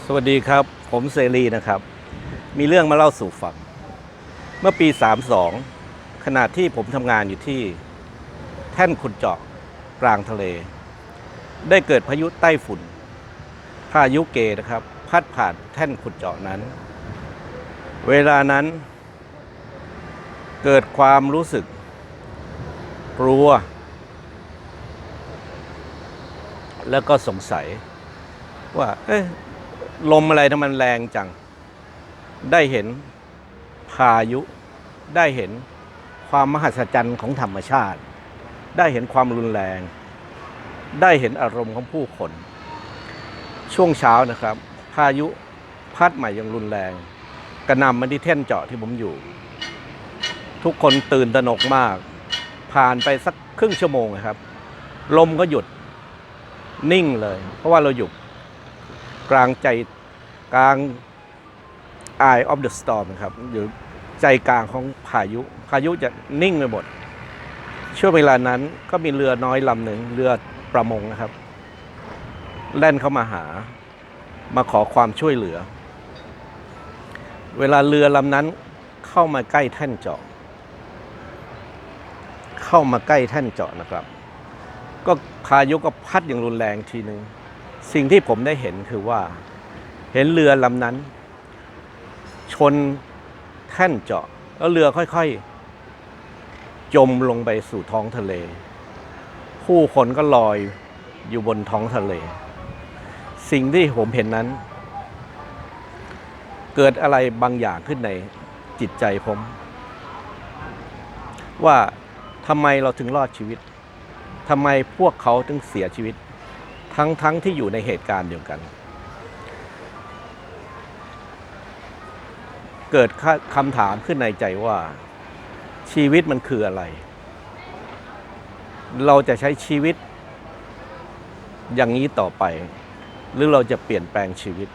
สวัสดีครับผมเสรีนะครับมีเรื่องมาเล่าสู่ฟังเมื่อปี32ขณะที่ผมทำงานอยู่ที่แท่นขุดเจาะกลางทะเลได้เกิดพายุไต้ฝุ่นพายุเกนะครับพัดผ่านแท่นขุดเจาะนั้นเวลานั้นเกิดความรู้สึกกลัวแล้วก็สงสัยว่าลมอะไรทำไมมันแรงจังได้เห็นพายุได้เห็นความมหัศจรรย์ของธรรมชาติได้เห็นความรุนแรงได้เห็นอารมณ์ของผู้คนช่วงเช้านะครับพายุพัดใหม่ยังรุนแรงกระหน่ำมาที่แท่นเจาะที่ผมอยู่ทุกคนตื่นตระหนกมากผ่านไปสักครึ่งชั่วโมงครับลมก็หยุดนิ่งเลยเพราะว่าเราอยู่กลางEye of the Storm ครับอยู่ใจกลางของพายุจะนิ่งไปหมดช่วงเวลานั้นก็มีเรือน้อยลำหนึ่งเรือประมงนะครับแล่นเข้ามาขอความช่วยเหลือเวลาเรือลำนั้นเข้ามาใกล้แท่นเจาะนะครับก็พายุก็พัดอย่างรุนแรงทีนึงสิ่งที่ผมได้เห็นคือว่าเห็นเรือลำนั้นชนแท่นเจาะแล้วเรือค่อยๆจมลงไปสู่ท้องทะเลผู้คนก็ลอยอยู่บนท้องทะเลสิ่งที่ผมเห็นนั้นเกิดอะไรบางอย่างขึ้นในจิตใจผมว่าทำไมเราถึงรอดชีวิตทำไมพวกเขาถึงเสียชีวิตทั้งที่อยู่ในเหตุการณ์เดียวกันเกิดคำถามขึ้นในใจว่าชีวิตมันคืออะไรเราจะใช้ชีวิตอย่างนี้ต่อไปหรือเราจะเปลี่ยนแปลงชีวิต